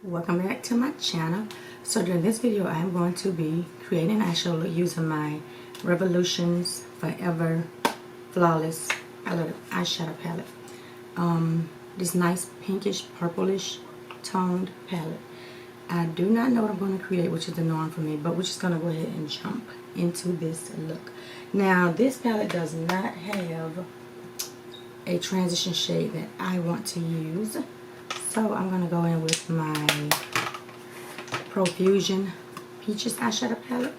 Welcome back to my channel. So during this video I am going to be creating an eyeshadow look using my Revolutions Forever Flawless eyeshadow palette. This nice pinkish purplish toned palette. I do not know what I'm going to create, which is the norm for me, but we're just going to go ahead and jump into this look. Now this palette does not have a transition shade that I want to use. So I'm going to go in with my Profusion Peaches eyeshadow palette.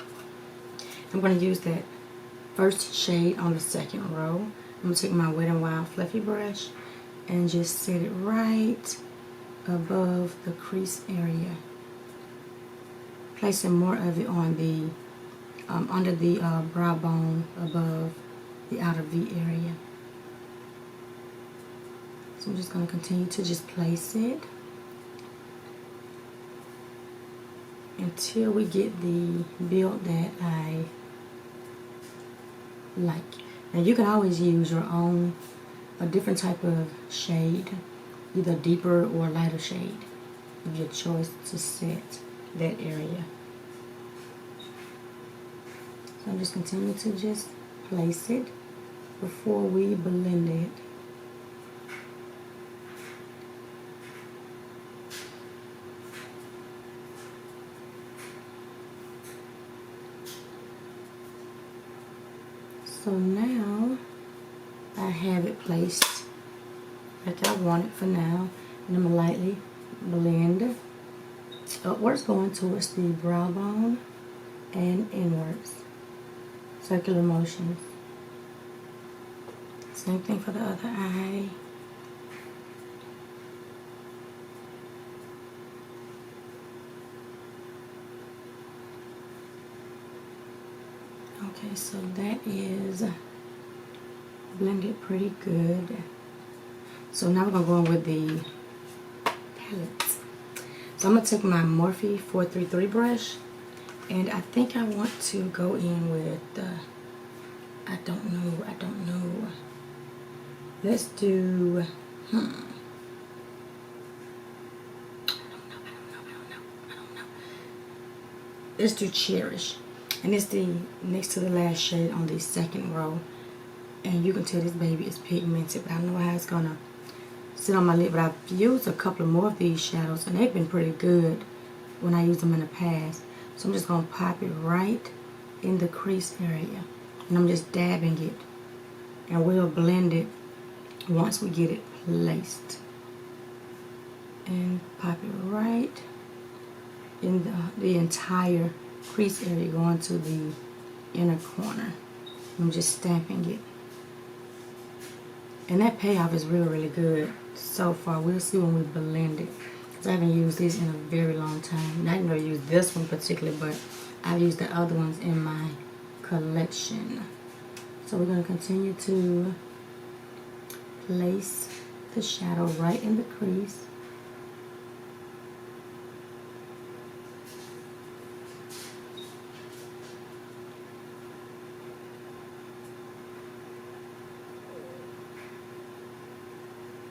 I'm going to use that first shade on the second row. I'm going to take my Wet n Wild fluffy brush and just set it right above the crease area. Placing more of it on the under the brow bone above the outer V area. So I'm just going to continue to just place it until we get the build that I like. Now you can always use your own, a different type of shade, either deeper or lighter shade of your choice to set that area. So I'm just continue to just place it before we blend it. So now I have it placed like I want it for now, and I'm going to lightly blend upwards going towards the brow bone and inwards. Circular motions. Same thing for the other eye. Okay, so that is blended pretty good. So now we're going to go in with the palettes. So I'm going to take my Morphe 433 brush, and I think I want to go in with I don't know. Let's do, I don't know. Let's do Cherish. And it's the next to the last shade on the second row. And you can tell this baby is pigmented, but I don't know how it's gonna sit on my lid. But I've used a couple more of these shadows, and they've been pretty good when I used them in the past. So I'm just gonna pop it right in the crease area, and I'm just dabbing it, and we'll blend it once we get it placed. And pop it right in the entire crease area going to the inner corner. I'm just stamping it, and that payoff is really good so far. We'll see when we blend it, because I haven't used this in a very long time. I didn't really use this one particularly, but I've used the other ones in my collection. So we're going to continue to place the shadow right in the crease.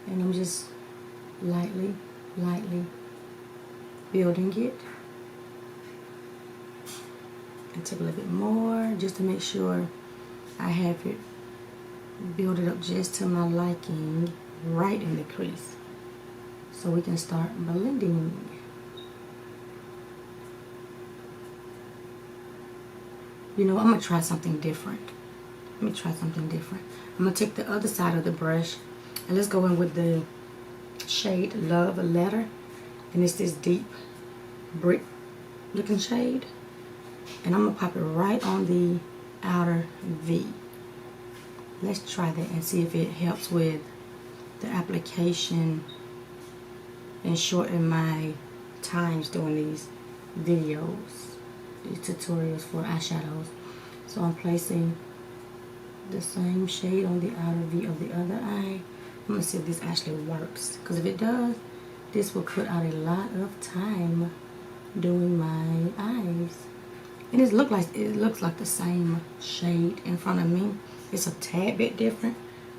And I'm just lightly building it. And take a little bit more just to make sure I have it build it up just to my liking right in the crease. So we can start blending. You know, I'm going to try something different. I'm going to take the other side of the brush, and let's go in with the shade Love Letter. And it's this deep brick looking shade. And I'm going to pop it right on the outer V. Let's try that and see if it helps with the application and shorten my times doing these videos, these tutorials for eyeshadows. So I'm placing the same shade on the outer V of the other eye. I'm going to see if this actually works, because if it does, this will cut out a lot of time doing my eyes. And it looks like the same shade in front of me. It's a tad bit different,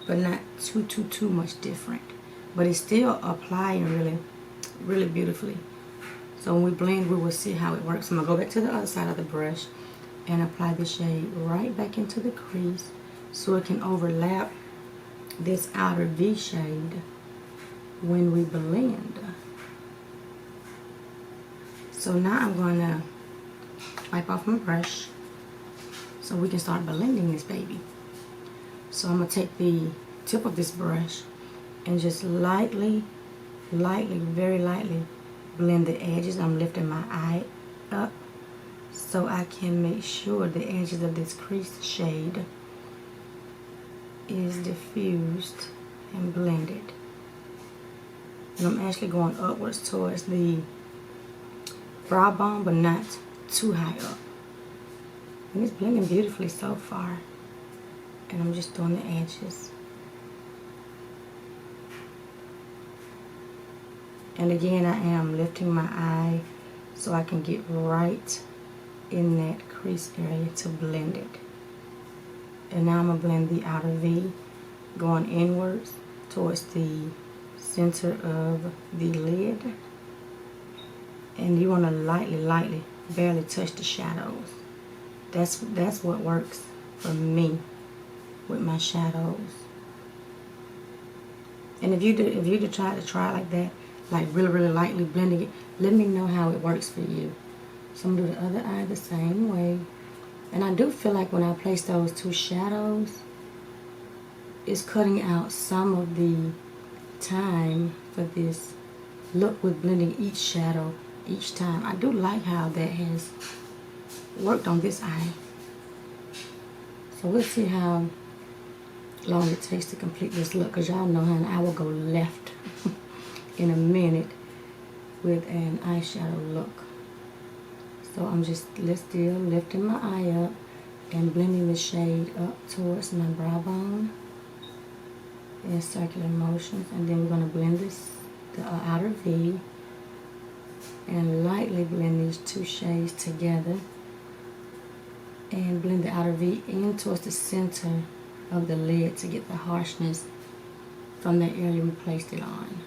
but not too much different. But it's still applying really beautifully. So when we blend, we will see how it works. I'm going to go back to the other side of the brush and apply the shade right back into the crease so it can overlap this outer V shade when we blend. So now I'm going to wipe off my brush so we can start blending this baby. So I'm going to take the tip of this brush and just lightly, very lightly blend the edges. I'm lifting my eye up so I can make sure the edges of this crease shade is diffused and blended. And I'm actually going upwards towards the brow bone, but not too high up. And it's blending beautifully so far. And I'm just doing the edges. And again, I am lifting my eye so I can get right in that crease area to blend it. And now I'm going to blend the outer V, going inwards towards the center of the lid. And you want to lightly, barely touch the shadows. That's what works for me with my shadows. And if you try like that, like really lightly blending it, let me know how it works for you. So I'm going to do the other eye the same way. And I do feel like when I place those two shadows, it's cutting out some of the time for this look with blending each shadow each time. I do like how that has worked on this eye. So we'll see how long it takes to complete this look, because y'all know how I will go left in a minute with an eyeshadow look. So I'm just still lifting my eye up and blending the shade up towards my brow bone in circular motions. And then we're going to blend the outer V and lightly blend these two shades together and blend the outer V in towards the center of the lid to get the harshness from that area we placed it on.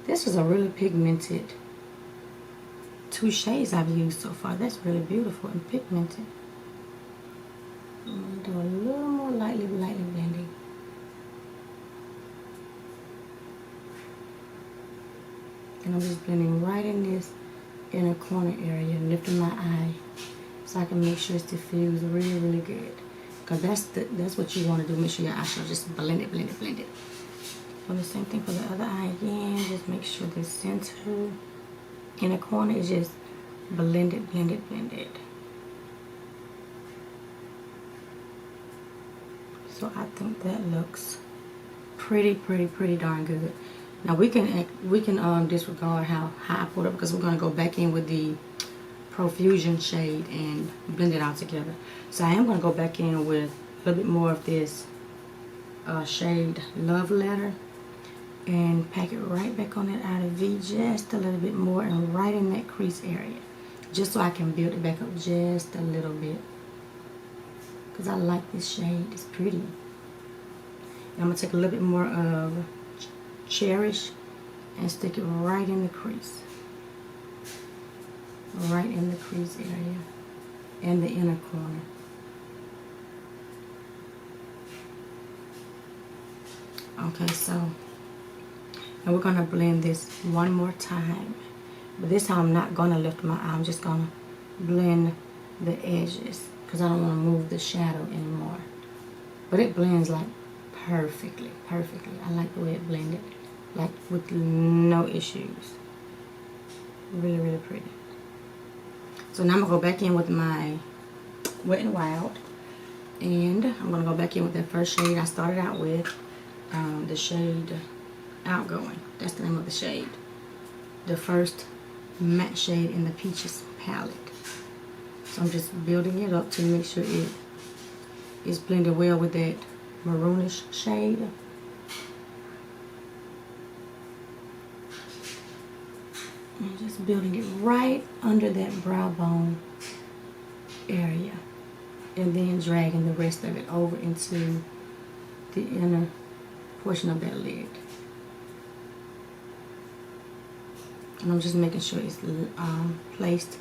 This is a really pigmented two shades I've used so far. That's really beautiful and pigmented. I'm going to do a little more lightly blending. And I'm just blending right in this inner corner area, lifting my eye so I can make sure it's diffused really good. Because that's what you want to do. Make sure your eyeshadow just blend it. Do the same thing for the other eye again. Just make sure the center inner corner is just blended. So I think that looks pretty darn good. Now we can disregard how I put it, because we're going to go back in with the Profusion shade and blend it out together. So I am going to go back in with a little bit more of this shade Love Letter and pack it right back on that outer V just a little bit more and right in that crease area, just so I can build it back up just a little bit, because I like this shade. It's pretty. And I'm going to take a little bit more of Cherish and stick it right in the crease. Right in the crease area and the inner corner. Okay, so now we're going to blend this one more time. But this time I'm not going to lift my eye. I'm just going to blend the edges because I don't want to move the shadow anymore. But it blends like perfectly. I like the way it blended. Like with no issues. Really pretty. So now I'm going to go back in with my Wet n Wild. And I'm going to go back in with that first shade I started out with. The shade Outgoing. That's the name of the shade. The first matte shade in the Peaches palette. So I'm just building it up to make sure it is blended well with that maroonish shade. And just building it right under that brow bone area. And then dragging the rest of it over into the inner portion of that lid. And I'm just making sure it's placed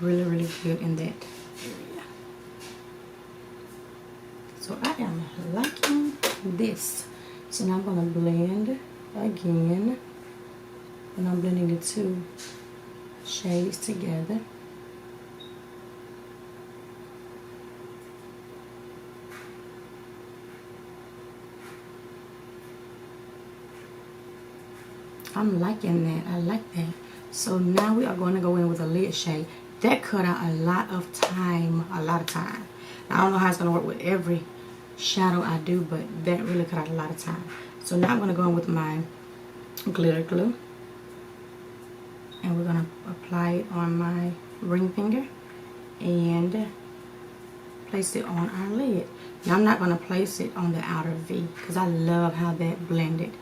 really good in that area. So I am liking this. So now I'm going to blend again. And I'm blending the two shades together. I'm liking that. I like that. So now we are going to go in with a lid shade. That cut out a lot of time. Now, I don't know how it's going to work with every shadow I do, but that really cut out a lot of time. So now I'm going to go in with my glitter glue. And we're going to apply it on my ring finger and place it on our lid. Now I'm not going to place it on the outer V because I love how that blended.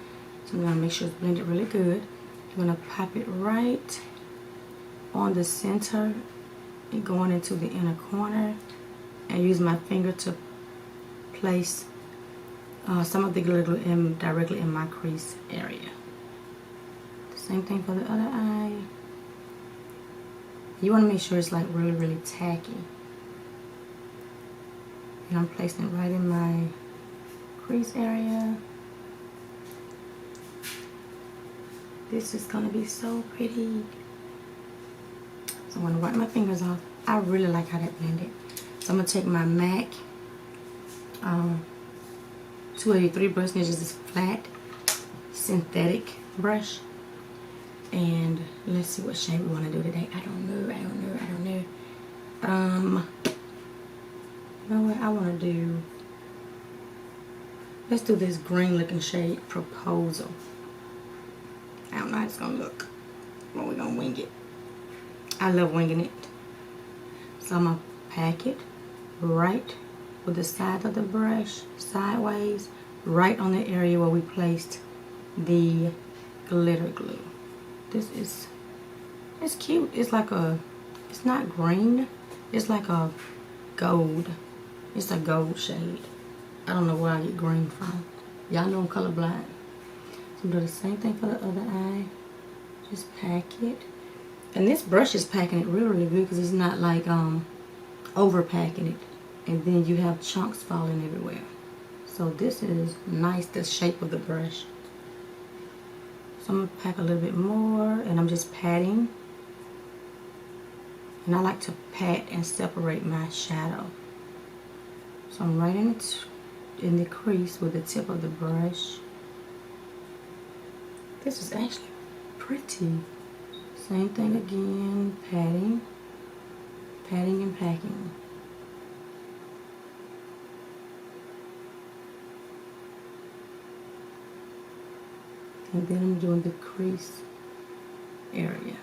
So I'm going to make sure it's blended really good. I'm going to pop it right on the center and going into the inner corner and use my finger to place some of the glitter glue directly in my crease area. Same thing for the other eye. You want to make sure it's like really tacky. And I'm placing it right in my crease area. This is going to be so pretty. So I'm going to wipe my fingers off. I really like how that blended. So I'm going to take my MAC 283 brush. This is this flat synthetic brush. And let's see what shade we want to do today. I don't know. You know what I want to do? Let's do this green looking shade, Proposal. I don't know how it's going to look, but we're going to wing it. I love winging it. So I'm going to pack it right with the side of the brush, sideways, right on the area where we placed the glitter glue. This is, it's cute. It's like a, it's not green. It's like a gold. It's a gold shade. I don't know where I get green from. Y'all know I'm colorblind. So do the same thing for the other eye. Just pack it. And this brush is packing it really good because it's not like over packing it. And then you have chunks falling everywhere. So this is nice, the shape of the brush. So I'm going to pack a little bit more, and I'm just patting. And I like to pat and separate my shadow. So I'm right in the crease with the tip of the brush. This is actually pretty. Same thing again, patting and packing. And then I'm doing the crease area.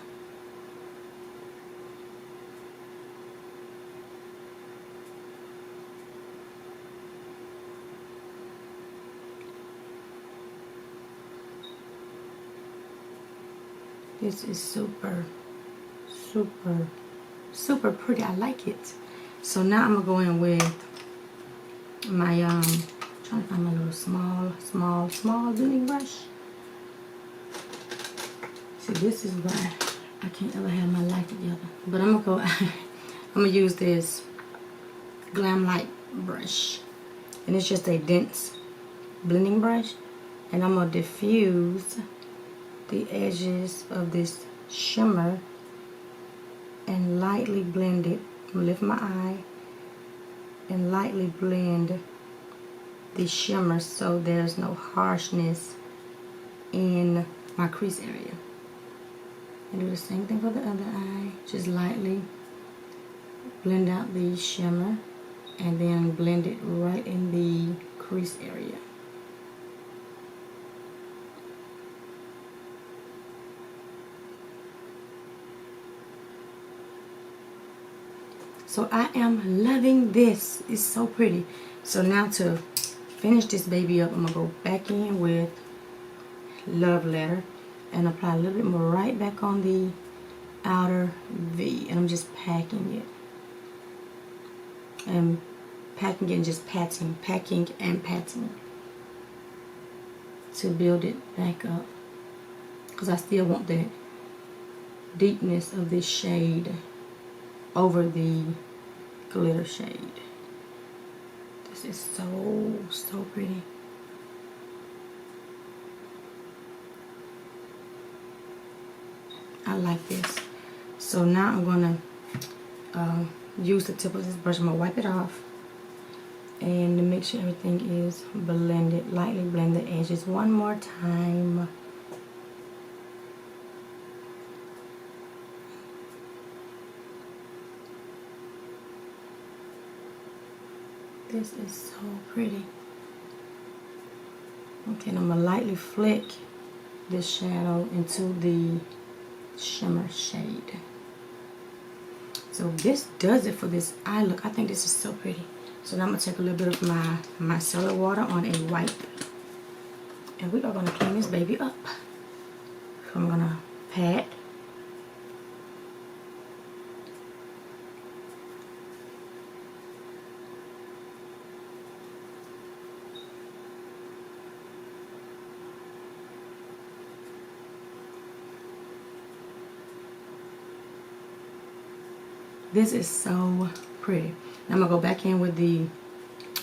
This is super pretty. I like it. So now I'm gonna go in with my trying to find my little small blending brush. See, this is why I can't ever have my life together. But I'm gonna use this Glam Light brush, and it's just a dense blending brush, and I'm gonna diffuse the edges of this shimmer and lightly blend it. I'm gonna lift my eye and lightly blend the shimmer so there's no harshness in my crease area. And do the same thing for the other eye. Just lightly blend out the shimmer and then blend it right in the crease area. So I am loving this. It's so pretty. So now to finish this baby up, I'm gonna go back in with Love Letter and apply a little bit more right back on the outer V, and I'm just packing it and packing it and just packing and patting to build it back up, because I still want that deepness of this shade over the glitter shade. This is so pretty. I like this. So now I'm gonna use the tip of this brush. I'm gonna wipe it off and to make sure everything is blended, lightly blend the edges one more time. This is so pretty. Okay, and I'm gonna lightly flick this shadow into the shimmer shade. So this does it for this eye look. I think this is so pretty. So now I'm gonna take a little bit of my micellar water on a wipe, and we are gonna clean this baby up. So I'm gonna pat. This is so pretty. Now I'm gonna go back in with the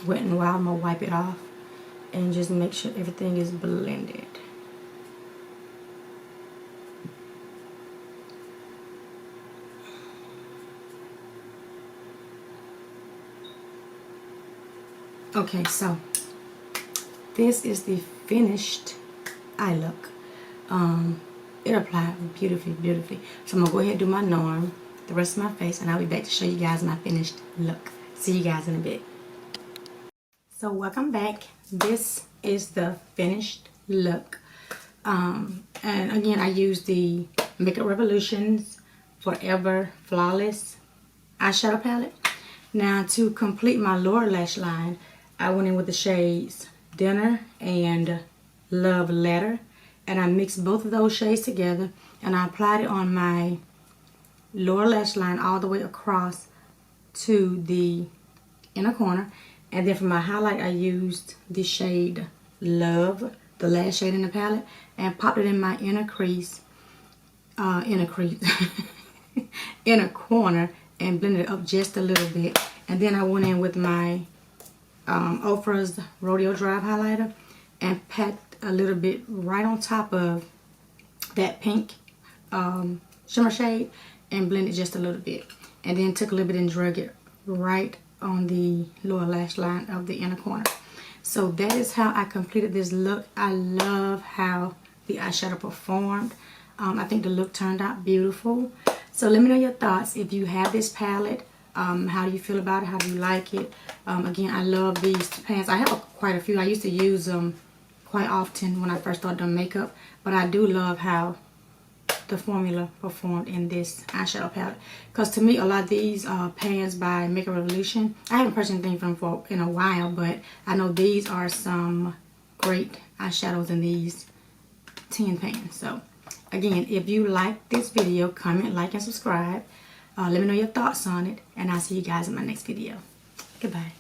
Wet n Wild. I'm gonna wipe it off and just make sure everything is blended. Okay, so this is the finished eye look. It applied beautifully. So I'm gonna go ahead and do my norm, the rest of my face, and I'll be back to show you guys my finished look. See you guys in a bit. So welcome back. This is the finished look. And again, I used the Makeup Revolution's Forever Flawless eyeshadow palette. Now to complete my lower lash line, I went in with the shades Dinner and Love Letter, and I mixed both of those shades together, and I applied it on my lower lash line all the way across to the inner corner. And then for my highlight, I used the shade Love, the last shade in the palette, and popped it in my inner corner, and blended it up just a little bit. And then I went in with my Ofra's Rodeo Drive highlighter and packed a little bit right on top of that pink shimmer shade and blended just a little bit. And then took a little bit and drug it right on the lower lash line of the inner corner. So that is how I completed this look. I love how the eyeshadow performed. I think the look turned out beautiful. So let me know your thoughts. If you have this palette, how do you feel about it? How do you like it? Again, I love these pans. I have quite a few. I used to use them quite often when I first started doing makeup, but I do love how the formula performed in this eyeshadow palette. Because to me, a lot of these pans by Makeup Revolution, I haven't purchased anything from them in a while, but I know these are some great eyeshadows in these tin pans. So again, if you like this video, comment, like, and subscribe. Let me know your thoughts on it, and I'll see you guys in my next video. Goodbye.